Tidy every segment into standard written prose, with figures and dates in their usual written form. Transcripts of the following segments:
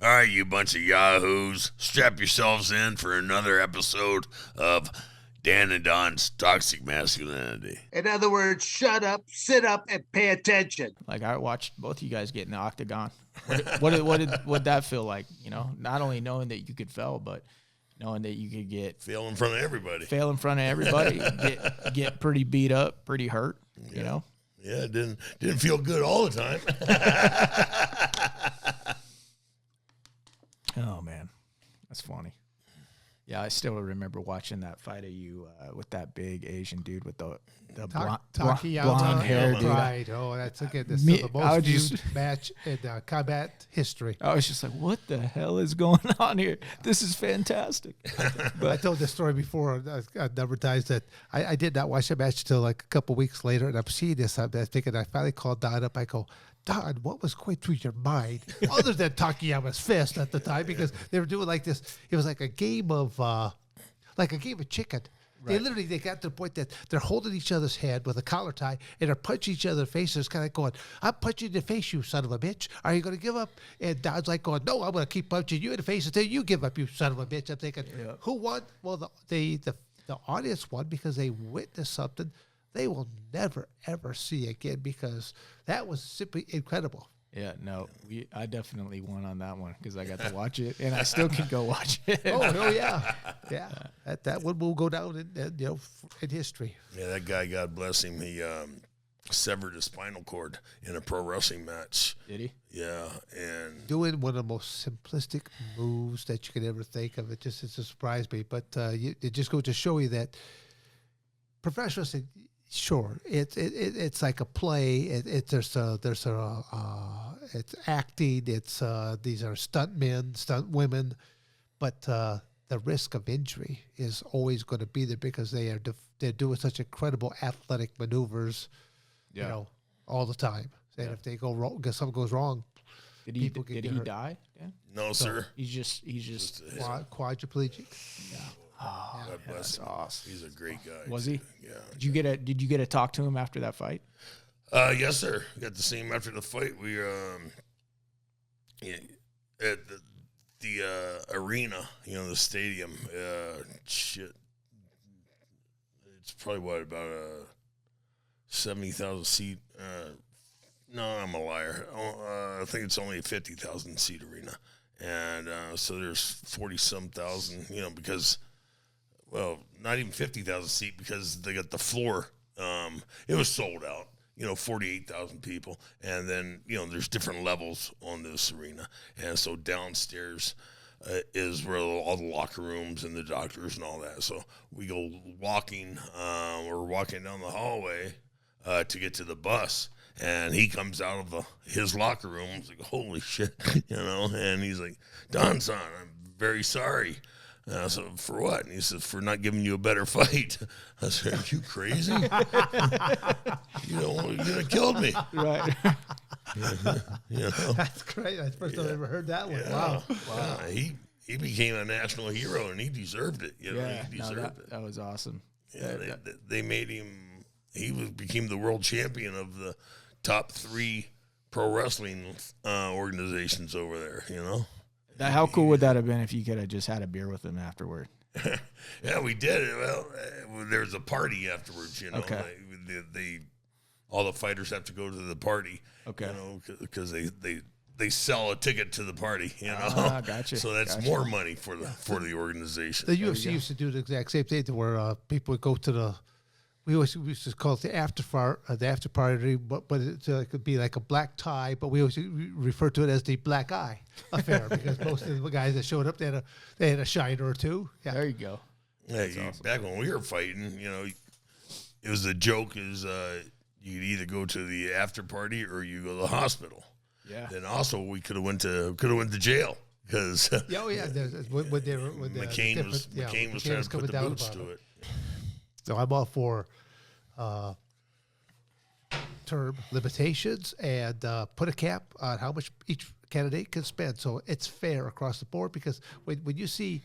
All right, you bunch of yahoos, strap yourselves in for another episode of Dan and Don's Toxic Masculinity. In other words, shut up, sit up, and pay attention. Like, I watched both of you guys get in the octagon. What that feel like? You know, not only knowing that you could fail, but knowing that you could fail in front of everybody. Fail in front of everybody, get pretty beat up, pretty hurt. Yeah. You know. Yeah, it didn't feel good all the time. Oh man, that's funny. Yeah, I still remember watching that fight of you with that big Asian dude with the Takayama blonde hair, dude. Right. Oh, that's again the most viewed match in combat history. I was just like, what the hell is going on here? This is fantastic. But I told this story before a number of times that I did not watch the match until like a couple weeks later, and I'm seeing this. I'm thinking, I finally called Don up. I go, Don, what was going through your mind other than Takayama's fist at the time? Because they were doing like this. It was like a game of chicken. Right. They got to the point that they're holding each other's head with a collar tie and they're punching each other in the face. It's kind of going, I'm punching you in the face, you son of a bitch. Are you going to give up? And Don's like going, no, I'm going to keep punching you in the face until you give up, you son of a bitch. I'm thinking, Who won? Well, the audience won because they witnessed something they will never, ever see again, because that was simply incredible. Yeah, no, I definitely won on that one because I got to watch it, and I still can go watch it. Oh yeah. That one will go down in history. Yeah, that guy, God bless him, he severed his spinal cord in a pro wrestling match. Did he? Yeah, and doing one of the most simplistic moves that you could ever think of. It surprised me, but it just goes to show you that professionals. Sure, it's like a play. It's acting. These are stunt men, stunt women, but the risk of injury is always going to be there because they're doing such incredible athletic maneuvers, all the time. And if they go wrong, if something goes wrong, did he die? Yeah? No, sir. He's just quadriplegic. Yeah. Oh, God bless him. Awesome. He's a great guy. Was he? Yeah. Did you get to talk to him after that fight? Yes, sir. Got to see him after the fight. We at the arena, the stadium. Shit. It's probably about a 70,000 seat. No, I'm a liar. I think it's only a 50,000 seat arena, and so there's 40-some thousand. Because. Well, not even 50,000 seat because they got the floor. It was sold out, 48,000 people. And then, there's different levels on this arena. And so downstairs is where all the locker rooms and the doctors and all that. So we go walking, we're walking down the hallway to get to the bus. And he comes out of his locker room. It's like, holy shit, and he's like, Don, son, I'm very sorry. So for what? And he says, for not giving you a better fight. I said, are you crazy? You could have killed me. Right. That's great. That's the first time I ever heard that one. Yeah. Wow. He became a national hero, and he deserved it. He deserved it. That was awesome. Yeah, they made him. He became the world champion of the top 3 pro wrestling organizations over there. How cool would that have been if you could have just had a beer with him afterward? Yeah, we did. Well, there was a party afterwards, Okay. All the fighters have to go to the party. Okay. Because they sell a ticket to the party, Gotcha. So that's more money for the organization. The UFC used to do the exact same thing where people would go to we used to call it the after party, but it could be like a black tie, but we always refer to it as the black eye affair because most of the guys that showed up, they had a shiner or two. Yeah. There you go. Yeah, awesome. Back when we were fighting, it was the joke is you'd either go to the after party or you go to the hospital. Yeah. Then also we could have went to jail because when McCain was trying to put the boots to it. So I'm all for term limitations and put a cap on how much each candidate can spend. So it's fair across the board because when you see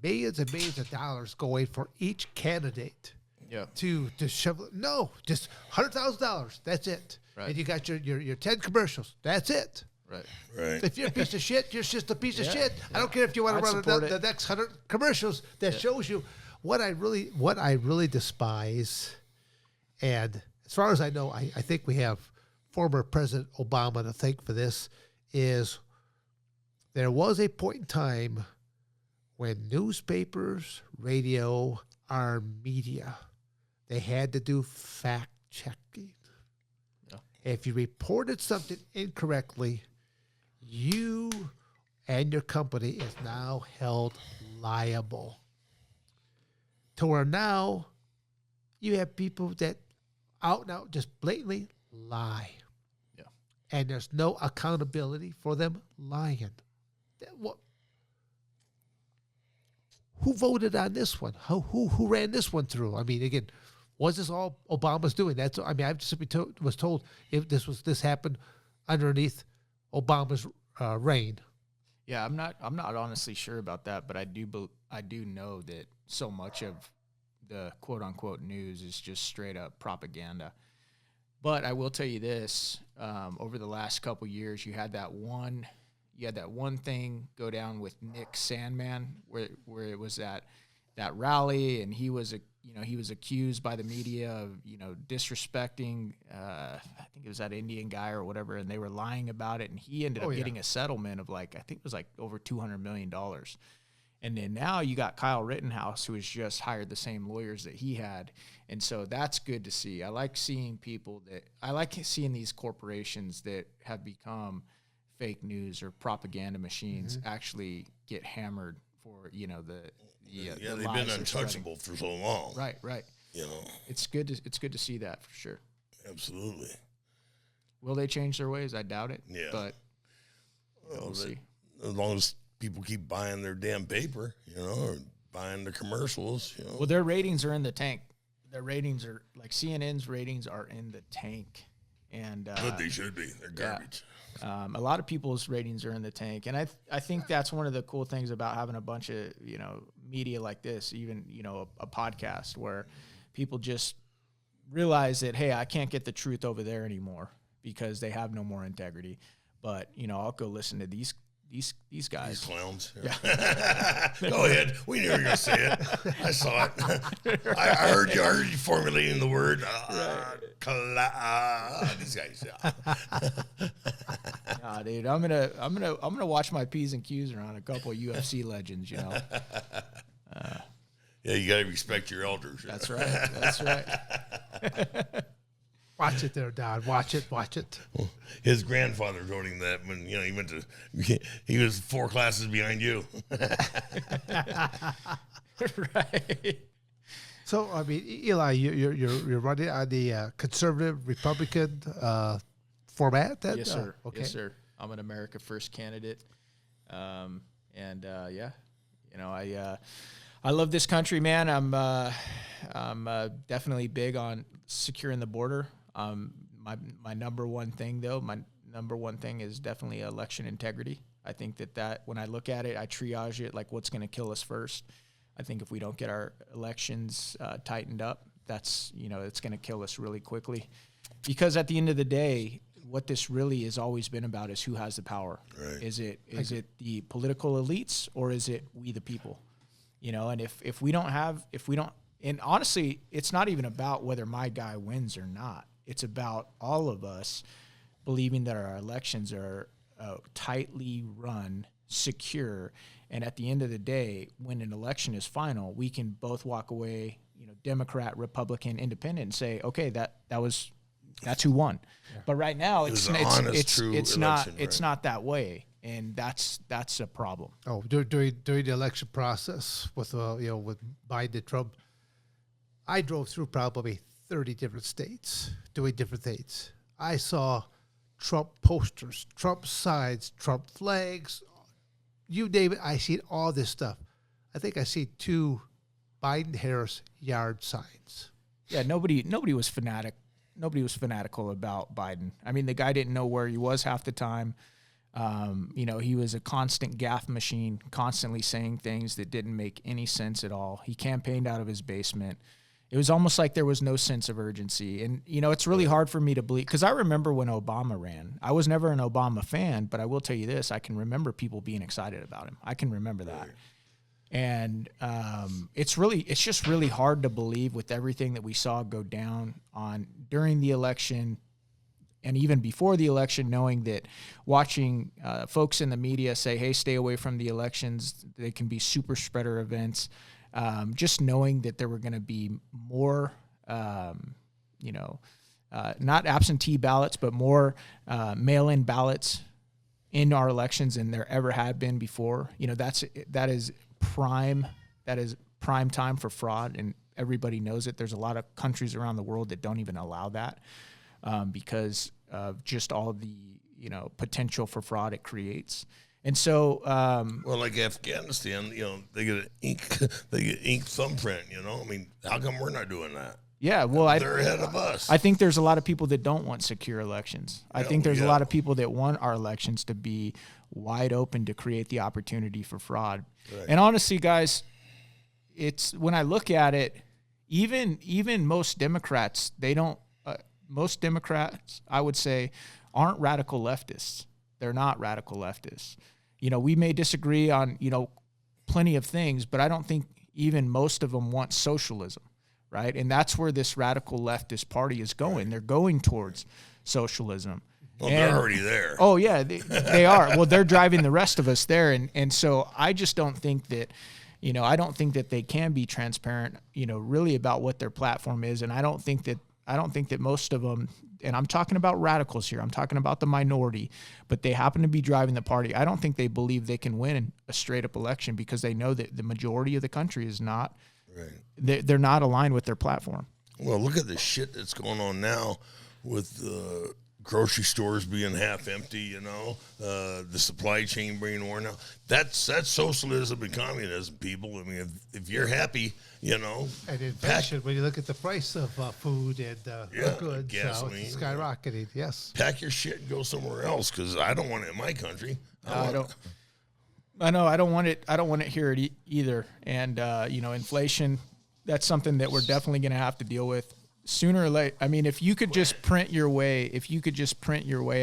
millions and millions of dollars going for each candidate to shovel, no, just $100,000. That's it. Right. And you got your 10 commercials. That's it. Right. If you're a piece of shit, you're just a piece of Yeah, shit. I don't care if you want I'd to run support the it. next 100 commercials that shows you what I really despise. And as far as I know, I think we have former President Obama to thank for this, is there was a point in time when newspapers, radio, our media, they had to do fact checking. Yeah. If you reported something incorrectly, you and your company is now held liable. To where now you have people that out and out just blatantly lie. Yeah. And there's no accountability for them lying. Who voted on this one? Who ran this one through? I mean, again, was this all Obama's doing? I've just was told if this happened underneath Obama's reign. Yeah, I'm not honestly sure about that, but I do know that so much of the quote unquote news is just straight up propaganda. But I will tell you this: over the last couple years, you had that one thing go down with Nick Sandman, where it was that rally, and he was accused by the media of disrespecting I think it was that Indian guy or whatever, and they were lying about it, and he ended up getting a settlement of I think it was over $200 million. And then now you got Kyle Rittenhouse, who has just hired the same lawyers that he had. And so that's good to see. I like seeing these corporations that have become fake news or propaganda machines actually get hammered for, they've been untouchable for so long. Right. It's good to see that for sure. Absolutely. Will they change their ways? I doubt it. Yeah. But we'll see. As long as people keep buying their damn paper, or buying the commercials, Well, their ratings are in the tank. Their ratings are CNN's ratings are in the tank. And good, they should be. They're garbage. Yeah. A lot of people's ratings are in the tank. And I think that's one of the cool things about having a bunch of, media like this, even, a podcast where people just realize that, hey, I can't get the truth over there anymore because they have no more integrity. But, I'll go listen to these guys. These clowns. Yeah. Go ahead. We knew you were going to say it. I saw it. I heard you formulating the word. These guys. Nah, dude, I'm gonna watch my P's and Q's around a couple of UFC legends. Yeah, you got to respect your elders. That's right. Watch it there, Don. Watch it. His grandfather told him that when he was 4 classes behind you. Right. So I mean, Eli, you're running on the conservative Republican format. Yes, sir. Okay. Yes, sir. I'm an America First candidate, I love this country, man. I'm definitely big on securing the border. My number one thing, though, is definitely election integrity. I think that when I look at it, I triage it like what's going to kill us first. I think if we don't get our elections tightened up, that's it's going to kill us really quickly. Because at the end of the day, what this really has always been about is who has the power. Right. Is it the political elites or is it we the people? And if we don't, and honestly, it's not even about whether my guy wins or not. It's about all of us believing that our elections are tightly run, secure, and at the end of the day, when an election is final, we can both walk away, Democrat, Republican, Independent, and say, okay, that's who won. Yeah. But right now, it's not that way. And that's a problem. Oh, during the election process with Biden and Trump, I drove through probably 30 different states doing different things. I saw Trump posters, Trump signs, Trump flags, you name it. I seen all this stuff. I think I see 2 Biden-Harris yard signs. Yeah, nobody was fanatic. Nobody was fanatical about Biden. I mean, the guy didn't know where he was half the time. He was a constant gaffe machine, constantly saying things that didn't make any sense at all. He campaigned out of his basement. It was almost like there was no sense of urgency. And, you know, it's really hard for me to believe, because I remember when Obama ran. I was never an Obama fan, but I will tell you this. I can remember people being excited about him. I can remember that. And it's just really hard to believe with everything that we saw go down during the election and even before the election, knowing that watching folks in the media say, hey, stay away from the elections, they can be super spreader events. Just knowing that there were going to be more, not absentee ballots, but more mail-in ballots in our elections than there ever had been before. You know, that is prime time for fraud, and everybody knows it. There's a lot of countries around the world that don't even allow that because of just all of the, you know, potential for fraud it creates. And so, well, like Afghanistan, you know, they get ink thumbprint. You know, I mean, how come we're not doing that? Yeah, well, they're ahead of us. I think there's a lot of people that don't want secure elections. I think there's a lot of people that want our elections to be wide open to create the opportunity for fraud. Right. And honestly, guys, it's when I look at it, even most Democrats, most Democrats, I would say, aren't radical leftists. They're not radical leftists. You know, we may disagree on, you know, plenty of things, but I don't think even most of them want socialism, right? And that's where this radical leftist party is going. Right. They're going towards socialism. Well, they're already there. Oh, yeah, they are. Well, they're driving the rest of us there. And so I just don't think that, you know, I don't think that they can be transparent, you know, really about what their platform is. And I don't think that most of them, and I'm talking about radicals here, I'm talking about the minority, but they happen to be driving the party. I don't think they believe they can win a straight up election because they know that the majority of the country is not, they're not aligned with their platform. Well, look at the shit that's going on now with grocery stores being half empty, you know, the supply chain being worn out. That's socialism and communism, people. I mean, if you're happy, you know. And inflation, when you look at the price of food and goods, gasoline, it's skyrocketing, yes. Pack your shit and go somewhere else because I don't want it in my country. I don't want it here either. And, you know, inflation, that's something that we're definitely going to have to deal with sooner or later. I mean, if you could just print your way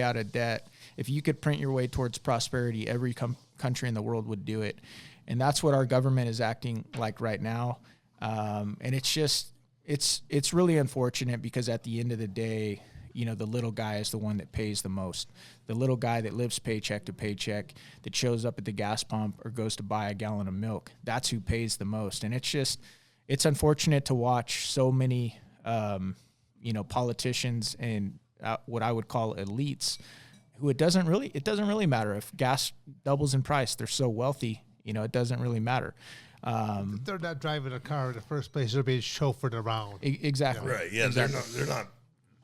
out of debt, if you could print your way towards prosperity, every country in the world would do it. And that's what our government is acting like right now. And it's just, it's really unfortunate because at the end of the day, you know, the little guy is the one that pays the most. The little guy that lives paycheck to paycheck, that shows up at the gas pump or goes to buy a gallon of milk, that's who pays the most. And it's unfortunate to watch so many, you know, politicians and what I would call elites who it doesn't really matter if gas doubles in price. They're so wealthy, you know, it doesn't really matter. They're not driving a car in the first place. They're being chauffeured around. Exactly. Yeah. Right. Yeah. Exactly. They're not.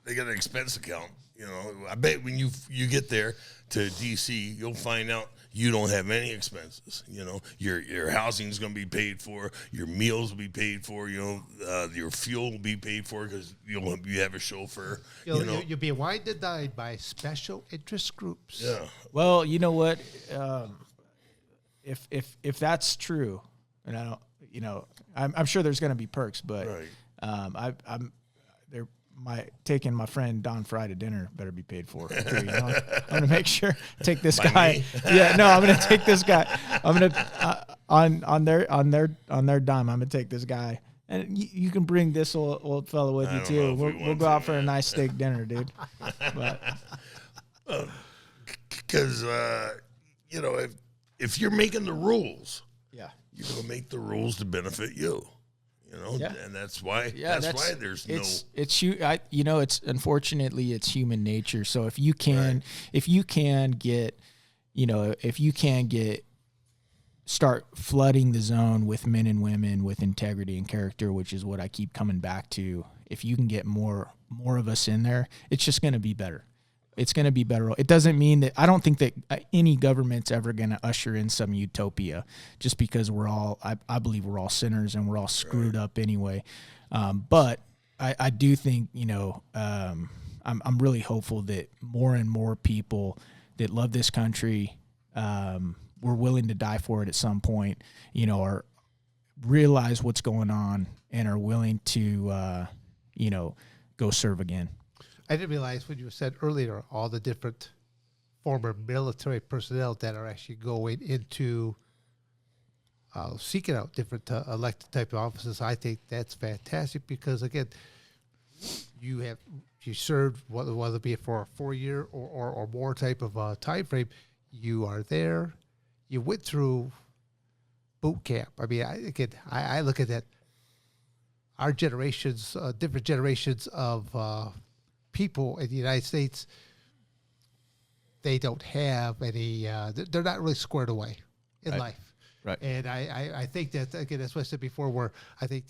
They got an expense account. You know, I bet when you get there to D.C., you'll find out you don't have any expenses. You know, your housing is going to be paid for, your meals will be paid for. You know, your fuel will be paid for because you have a chauffeur. You'll be wined and dined by special interest groups. Yeah. Well, you know what? If that's true, and I don't, you know, I'm sure there's going to be perks, but I'm taking my friend Don Frye to dinner better be paid for. Too, you know? I'm going to make sure take this guy. Yeah, no, I'm going to take this guy. I'm going to on their dime. I'm going to take this guy, and you can bring this old fellow with you too. We'll go out for a nice steak dinner, dude. Because you know, if you're making the rules, you're going to make the rules to benefit you. You know, and that's why. Yeah, that's why there's you know, it's unfortunately it's human nature. So if you can start flooding the zone with men and women with integrity and character, which is what I keep coming back to. If you can get more of us in there, it's just going to be better. It's going to be better. It doesn't mean that I don't think that any government's ever going to usher in some utopia just because I believe we're all sinners and we're all screwed up anyway. But I do think, you know, I'm really hopeful that more and more people that love this country, we're willing to die for it at some point, you know, are realize what's going on and are willing to, go serve again. I didn't realize when you said earlier all the different former military personnel that are actually going into seeking out different elected type of offices. I think that's fantastic because, again, you served, whether it be for a 4-year or more type of time frame, you are there. You went through boot camp. I mean, I look at that. Our generations, different generations of people in the United States, they don't have any, they're not really squared away in life. Right. And I think that, again, that's what I said before, where I think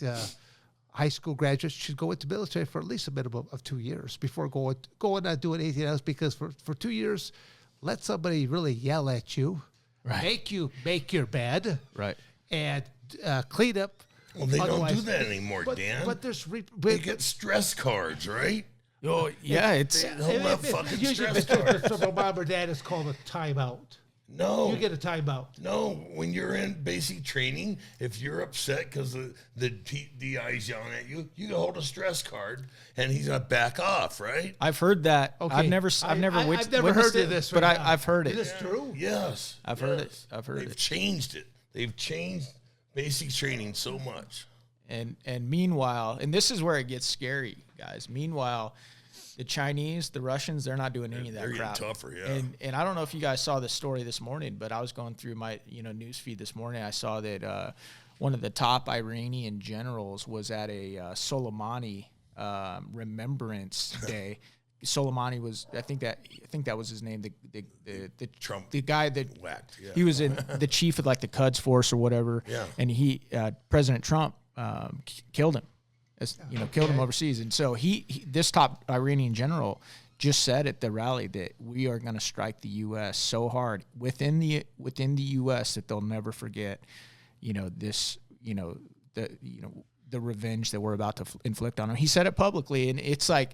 high school graduates should go into military for at least a minimum of 2 years before going doing anything else, because for 2 years, let somebody really yell at you, make you make your bed, and clean up. Well, they don't do that anymore, Dan. But they get stress cards, right? Oh, yeah, They'll have fucking stress cards. So my mom or dad is called a timeout. No. You get a timeout. No, when you're in basic training, if you're upset because the DI's yelling at you, you can hold a stress card and he's gonna back off, right? I've heard that. Okay. I've never I've never heard of this, but I've heard it. Is this true? Yes, I've heard it. I've heard They've it. changed it. They've changed basic training so much. And meanwhile, and this is where it gets scary, guys. Meanwhile, the Chinese, the Russians, they're not doing any of that they're crap. getting tougher, yeah. And I don't know if you guys saw this story this morning, but I was going through my news feed this morning. I saw that one of the top Iranian generals was at a Soleimani Remembrance Day. Soleimani was, I think that was his name. The Trump, the guy that whacked. Yeah. He was in the chief of like the Quds Force or whatever. Yeah. And President Trump killed him. Killed him overseas. And so this top Iranian general just said at the rally that we are going to strike the U.S. so hard within the U.S. that they'll never forget, the revenge that we're about to inflict on them. He said it publicly, and it's like,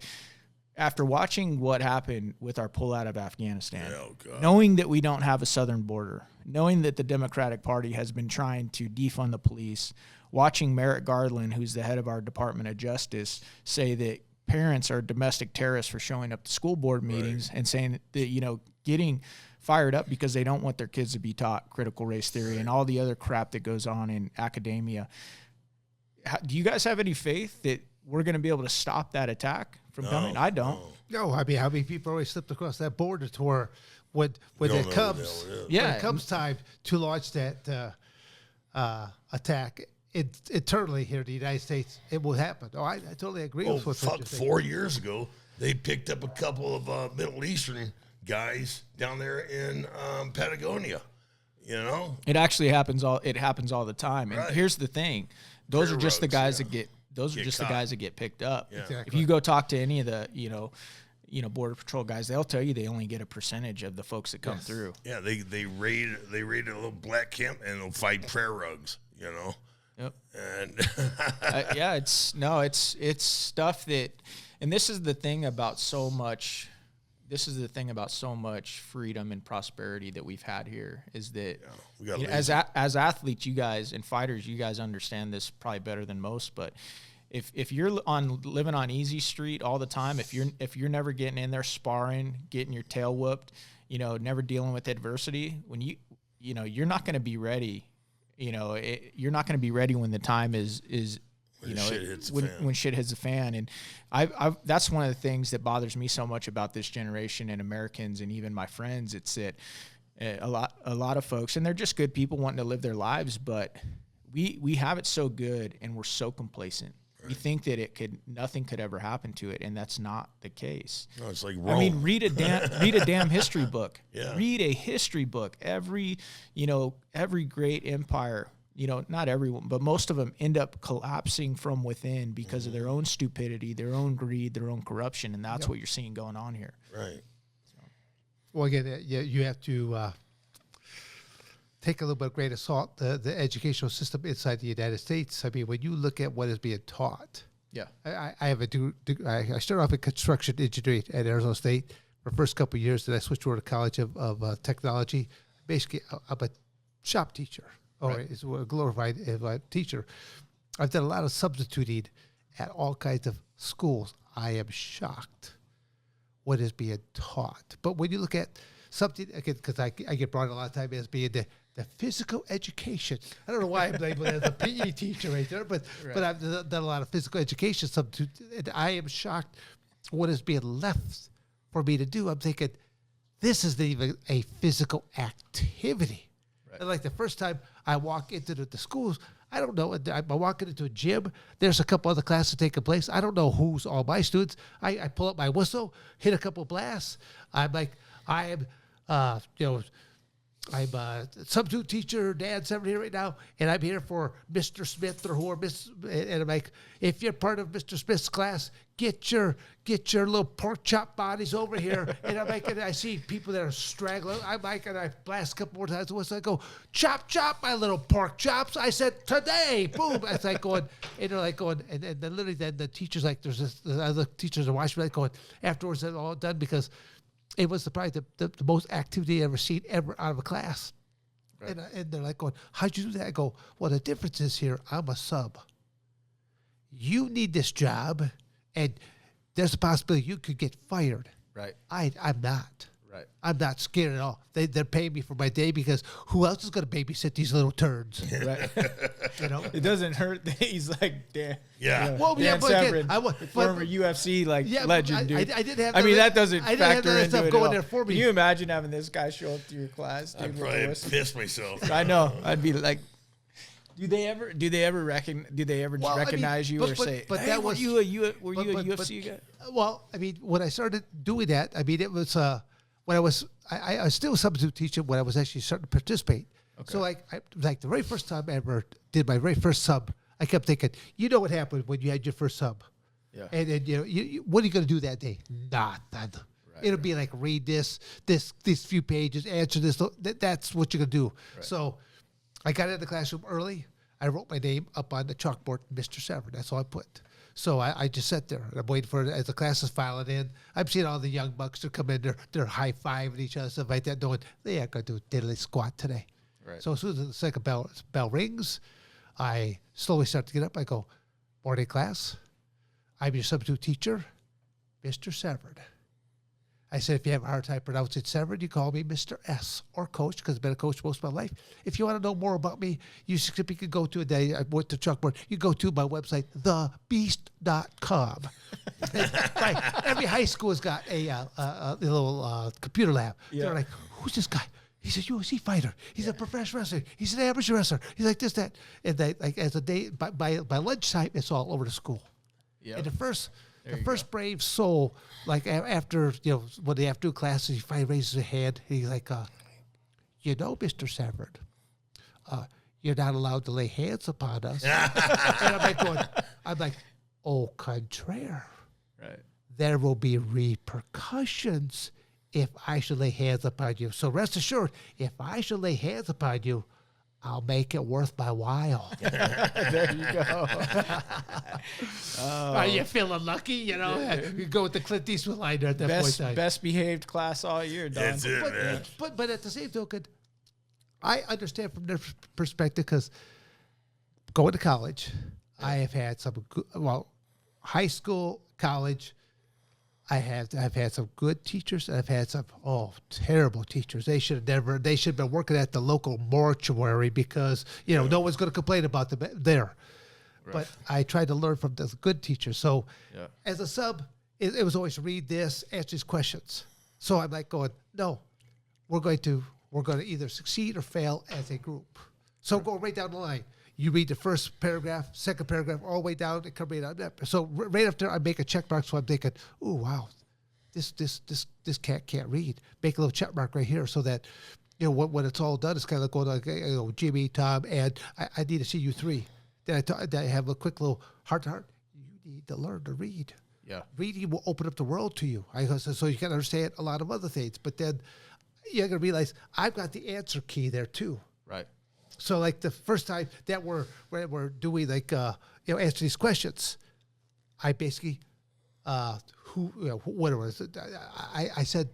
after watching what happened with our pullout of Afghanistan, knowing that we don't have a southern border, knowing that the Democratic Party has been trying to defund the police, watching Merrick Garland, who's the head of our Department of Justice, say that parents are domestic terrorists for showing up to school board meetings and saying that, getting fired up because they don't want their kids to be taught critical race theory and all the other crap that goes on in academia. Do you guys have any faith that we're going to be able to stop that attack from coming? I don't. No, I mean, how many people already slipped across that border to where when it comes time to launch that attack internally here in the United States, it will happen. Oh, I totally agree with what you're saying. 4 years ago, they picked up a couple of Middle Eastern guys down there in Patagonia. It actually happens all the time. And here's the thing: those are just the guys that get. Those are just the guys that get picked up. Yeah. Exactly. If you go talk to any of the, Border Patrol guys, they'll tell you they only get a percentage of the folks that come through. Yeah, they raid a little black camp and they'll find prayer rugs, Yep. And it's stuff that, and this is the thing about so much. This is the thing about so much freedom and prosperity that we've had here is that as athletes, you guys, and fighters, you guys understand this probably better than most. But if you're living on easy street all the time, if you're never getting in there sparring, getting your tail whooped, never dealing with adversity, when you're not going to be ready. You're not going to be ready when the time is when shit hits the fan. And I've that's one of the things that bothers me so much about this generation and Americans and even my friends. It's that a lot of folks, and they're just good people wanting to live their lives, but we have it so good and we're so complacent. Right. We think that nothing could ever happen to it, and that's not the case. No, it's like Rome. I mean, read a damn history book. Yeah. Read a history book. Every great empire, not everyone, but most of them end up collapsing from within because of their own stupidity, their own greed, their own corruption, and that's what you're seeing going on here. Right. Well, again, you have to take a little bit of grain of salt, the educational system inside the United States. I mean, when you look at what is being taught, I have I started off in construction engineering at Arizona State for the first couple of years. Then I switched over to College of Technology. Basically, I'm a shop teacher. or is a glorified teacher. I've done a lot of substituting at all kinds of schools. I am shocked what is being taught. But when you look at something, again, because I get brought a lot of time as being the physical education. I don't know why I'm labeled as a PE teacher right there, but I've done a lot of physical education substitute. And I am shocked what is being left for me to do. I'm thinking, this isn't even a physical activity. Right. And like the first time I walk into the schools, I don't know. I'm walking into a gym. There's a couple other classes taking place. I don't know who's all my students. I pull up my whistle, hit a couple blasts. I'm like, I'm a substitute teacher, Dan Severn here right now, and I'm here for Mr. Smith or whoever. And I'm like, if you're part of Mr. Smith's class, get your little pork chop bodies over here. And I'm like, and I see people that are straggling. I'm like, and I blast a couple more times. So I go, chop, my little pork chops. I said, today, boom. It's like going, and they're like going, and then literally then the teacher's like, the other teachers are watching me like going, afterwards they're all done because it was probably the most activity I've ever seen ever out of a class. Right. And they're like going, how'd you do that? I go, well, the difference is here, I'm a sub. You need this job, and there's a possibility you could get fired. Right. I'm not. Right. I'm not scared at all. They're paying me for my day because who else is going to babysit these little turds? Right. You know, it doesn't hurt that he's like Dan. Yeah. Well, Dan but Severn, again, former UFC legend, dude. I didn't have. I mean, that doesn't I didn't have factor that into stuff it going at all. there for me. Can you imagine having this guy show up to your class? I'd Dude, probably piss myself. I know. I'd be like, do they ever recognize you or say, but hey, that were was you a UFC guy? Well, I mean, when I started doing that, I mean, it was when I was still a substitute teacher when I was actually starting to participate. Okay. So like the very first time I ever did my very first sub, I kept thinking, you know what happened when you had your first sub? Yeah. And then you what are you going to do that day? Nothing. Right, it'll be like read these few pages, answer this. That's what you're going to do. Right. So I got into the classroom early. I wrote my name up on the chalkboard, Mr. Severn. That's all I put. So I just sat there and I'm waiting for it as the class is filing in. I'm seeing all the young bucks that come in, they're high-fiving each other, stuff like that, knowing they ain't going to do diddly squat today. Right. So as soon as the second bell rings, I slowly start to get up. I go, morning class. I'm your substitute teacher, Mr. Severn. I said, if you have a hard time pronouncing Severn, you call me Mr. S or Coach, because I've been a coach most of my life. If you want to know more about me, you can go to I went to chalkboard. You go to my website, thebeast.com. Every high school has got a little computer lab. Yeah. They're like, who's this guy? He's a UFC fighter. He's a professional wrestler. He's an amateur wrestler. He's like this, that. And they, like as a day, by lunchtime, it's all over the school. Yep. And the first brave soul, like after, when the afternoon classes, he finally raises his hand. He's like, Mr. Severn, you're not allowed to lay hands upon us. And I'm like, au contraire. Right. There will be repercussions if I should lay hands upon you. So rest assured, if I should lay hands upon you, I'll make it worth my while. There you go. Are you feeling lucky? You go with the Clint Eastwood line there at that point in time. Best behaved class all year, Don. That's it, man. But at the same token, I understand from their perspective because going to college, I have had some good, high school, college. I've had some good teachers, and I've had some terrible teachers. They should have been working at the local mortuary because no one's going to complain about them there. Right. But I tried to learn from the good teachers. So as a sub, it was always read this, answer these questions. So I'm like going, no, we're going to either succeed or fail as a group. So go right down the line. You read the first paragraph, second paragraph, all the way down, and come right out. So right after I make a check mark, so I'm thinking, oh wow, this cat can't read. Make a little check mark right here, so that when it's all done, it's kind of going like Jimmy, Tom, and I need to see you three. Then I have a quick little heart to heart. You need to learn to read. Yeah, reading will open up the world to you. So you can understand a lot of other things, but then you're gonna realize I've got the answer key there too. Right. So like the first time that we're doing answer these questions, I basically what it was. I said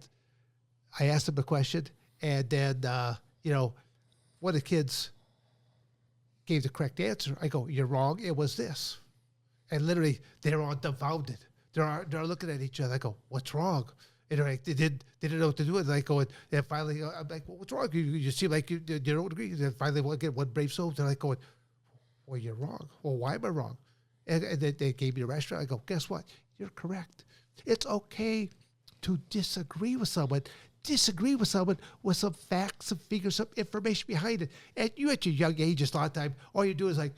I asked them a question, and then one of the kids gave the correct answer. I go, you're wrong. It was this. And literally, they're all dumbfounded. They're looking at each other. I go, what's wrong? And they're like, they didn't know what to do. And I go, and finally, I'm like, well, what's wrong? You seem like you don't agree. And finally, we'll get one brave soul. They're like going, well, you're wrong. Well, why am I wrong? And they gave me a restaurant. I go, guess what? You're correct. It's okay to disagree with someone. Disagree with someone with some facts, some figures, some information behind it. And you at your young age, a lot of time, all you do is like,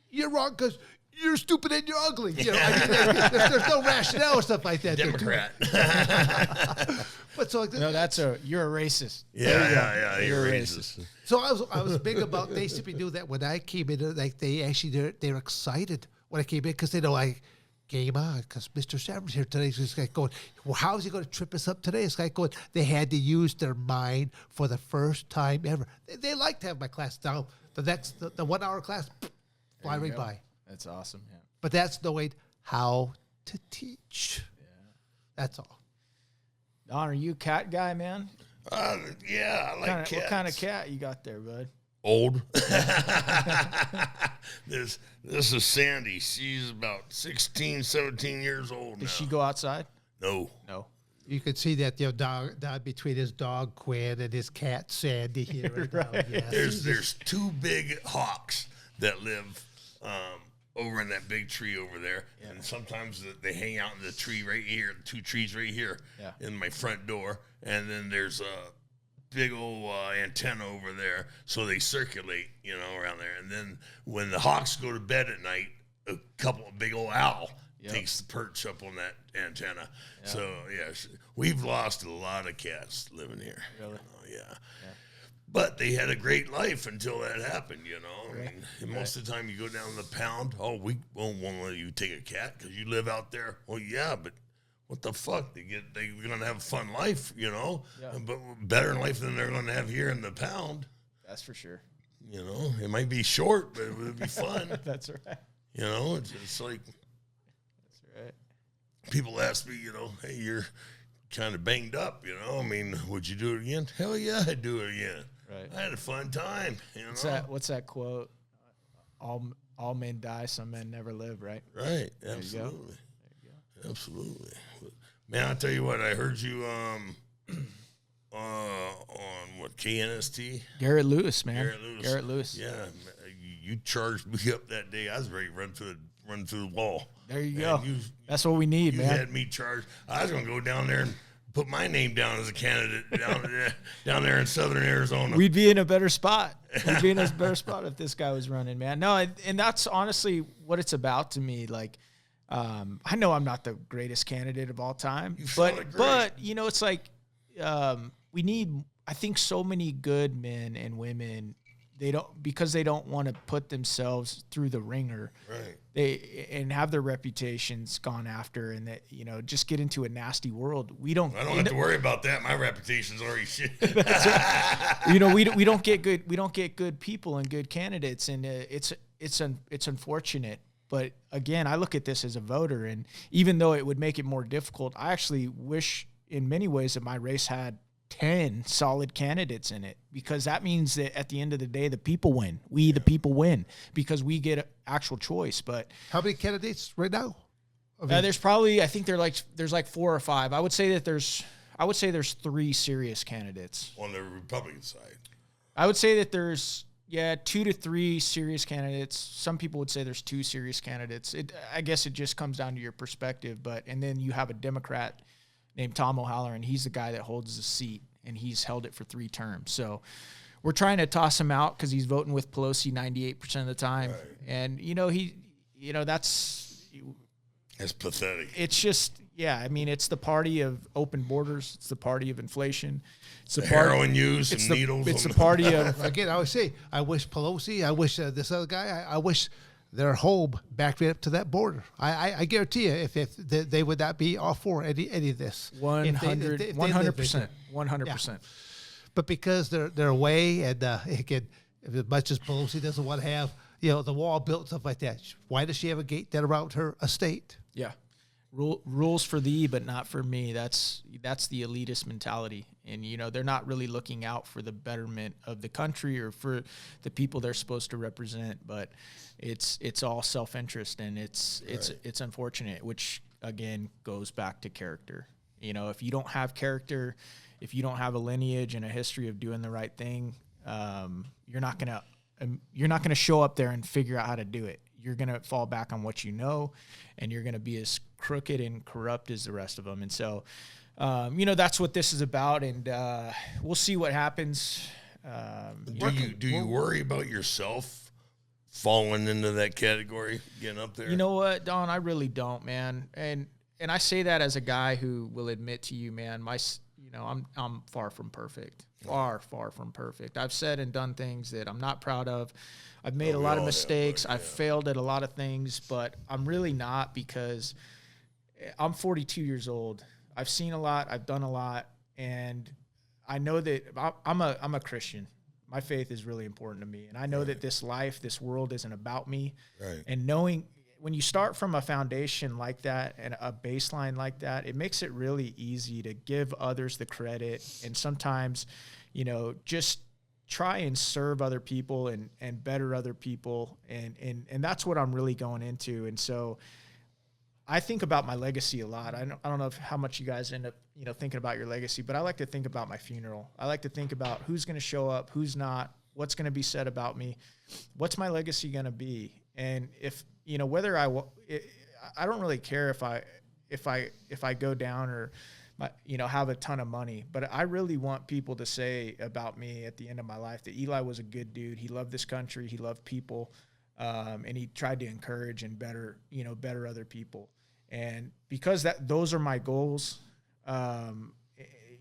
you're wrong because you're stupid and you're ugly. You know, I mean, there's no rationale or stuff like that. Democrat. But so No, you're a racist. Yeah, you're a racist. So I was big about, they simply knew that when I came in, like they're excited when I came in because they know I came on because Mr. Severn's here today. So this guy going, well, how is he going to trip us up today? This guy going, they had to use their mind for the first time ever. They like to have my class down. The 1 hour class, fly right by. That's awesome. Yeah. But that's knowing how to teach. Yeah. That's all. Don, are you a cat guy, man? Yeah, I like cats. What kind of cat you got there, bud? Old. This is Sandy. She's about 16, 17 years old now. Does she go outside? No. You could see that dog between his dog Quinn and his cat Sandy here right now. Yes. There's two big hawks that live over in that big tree over there, and sometimes they hang out in the tree right here, the two trees right here in my front door, and then there's a big old antenna over there, so they circulate, around there. And then when the hawks go to bed at night, a couple of big old owl takes the perch up on that antenna. Yeah. So we've lost a lot of cats living here. Really? Yeah. But they had a great life until that happened, Right. I mean, most of the time you go down to the pound, we won't let you take a cat because you live out there. Well, yeah, but what the fuck? They're going to have a fun life, but better in life than they're going to have here in the pound. That's for sure. It might be short, but it would be fun. That's right. It's like. That's right. People ask me, hey, you're kind of banged up, I mean, would you do it again? Hell yeah, I'd do it again. Right. I had a fun time, What's that quote? All men die, some men never live, right? Right, absolutely. There you go. Absolutely. Man, I'll tell you what, I heard you on what, KNST? Garrett Lewis, man. Garrett Lewis. Yeah, you charged me up that day. I was ready to run through the wall. There you go. That's what we need, man. You had me charged. I was going to go down there and put my name down as a candidate down there in southern Arizona. We'd be in a better spot. We'd be in a better spot if this guy was running, man. No, and that's honestly what it's about to me. Like, I know I'm not the greatest candidate of all time, but it's like we need, I think, so many good men and women. They don't want to put themselves through the ringer. Right. And have their reputations gone after, and that just get into a nasty world. I don't have to worry about that. My reputation's already shit. That's right. We don't get good people and good candidates, and it's unfortunate. But again, I look at this as a voter, and even though it would make it more difficult, I actually wish in many ways that my race had 10 solid candidates in it, because that means that at the end of the day, the people win. We, the people, win because we get actual choice. But how many candidates right now? There's probably, I think there's like 4 or 5. I would say there's 3 serious candidates on the Republican side. I would say that there's 2 to 3 serious candidates. Some people would say there's 2 serious candidates. I guess it just comes down to your perspective. And then you have a Democrat named Tom O'Halloran, and he's the guy that holds the seat, and he's held it for 3 terms. So we're trying to toss him out because he's voting with Pelosi 98% of the time. Right. And, that's pathetic. It's just, it's the party of open borders. It's the party of inflation. It's the heroin use and needles. It's the party of... Again, I always say, I wish Pelosi, I wish this other guy, I wish their home backed right up to that border. I guarantee you, if they would not be all for any of this. 100%. 100%. But because they're away, and again, as much as Pelosi doesn't want to have the wall built, stuff like that, why does she have a gate that around her estate? Yeah. rules for thee, but not for me. That's the elitist mentality. And, you know, they're not really looking out for the betterment of the country or for the people they're supposed to represent, but it's all self-interest, and it's unfortunate, which again goes back to character. You know, if you don't have character, if you don't have a lineage and a history of doing the right thing, you're not gonna show up there and figure out how to do it. You're gonna fall back on what you know, and you're gonna be as crooked and corrupt as the rest of them. And so, you know, that's what this is about, and we'll see what happens. Do you worry about yourself falling into that category, getting up there? You know what, Don? I really don't, man. And I say that as a guy who will admit to you, man, I'm far from perfect. Far from perfect. I've said and done things that I'm not proud of. I've made a lot of mistakes. I've failed at a lot of things, but I'm really not, because I'm 42 years old. I've seen a lot. I've done a lot. And I know that I'm a Christian. My faith is really important to me. And I know that this life, this world isn't about me. Right. And knowing when you start from a foundation like that and a baseline like that, it makes it really easy to give others the credit. And sometimes, you know, just try and serve other people and better other people. And that's what I'm really going into. And so I think about my legacy a lot. I don't know how much you guys end up, you know, thinking about your legacy, but I like to think about my funeral. I like to think about who's going to show up, who's not, what's going to be said about me, what's my legacy going to be. And if, you know, whether I don't really care if I go down or, you know, have a ton of money, but I really want people to say about me at the end of my life that Eli was a good dude. He loved this country. He loved people. And he tried to encourage and better other people. And because those are my goals,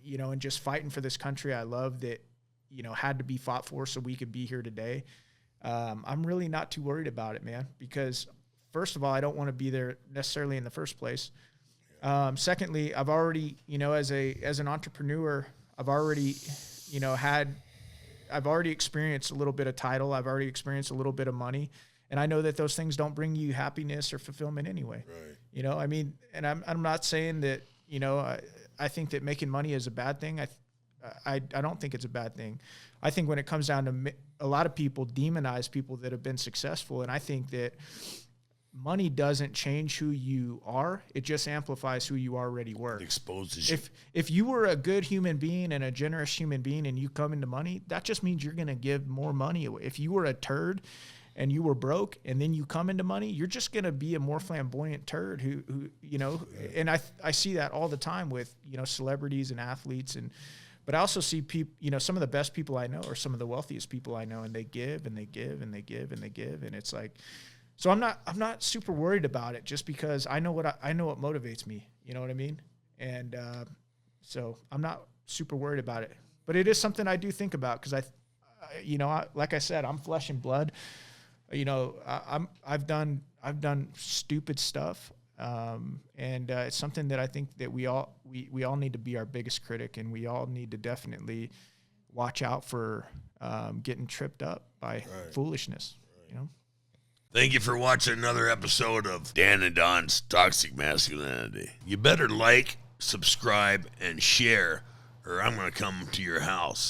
you know, and just fighting for this country I love that, you know, had to be fought for so we could be here today. I'm really not too worried about it, man, because first of all, I don't want to be there necessarily in the first place. Secondly, I've already, you know, as an entrepreneur, I've already experienced a little bit of title. I've already experienced a little bit of money. And I know that those things don't bring you happiness or fulfillment anyway. Right. You know, I mean, and I'm not saying that, you know, I think that making money is a bad thing. I don't think it's a bad thing. I think when it comes down to a lot of people demonize people that have been successful. And I think that money doesn't change who you are. It just amplifies who you already were. It exposes you. If you were a good human being and a generous human being and you come into money, that just means you're going to give more money away. If you were a turd and you were broke and then you come into money, you're just going to be a more flamboyant turd who you know, and I see that all the time with, you know, celebrities and athletes. But I also see people, you know, some of the best people I know are some of the wealthiest people I know, and they give and they give and they give and they give. And it's like, so I'm not super worried about it just because I know what motivates me. You know what I mean? And so I'm not super worried about it, but it is something I do think about because like I said, I'm flesh and blood. You know, I've done stupid stuff, and it's something that I think that we all need to be our biggest critic, and we all need to definitely watch out for getting tripped up by foolishness. Right. You know. Thank you for watching another episode of Dan and Don's Toxic Masculinity. You better like, subscribe, and share, or I'm going to come to your house.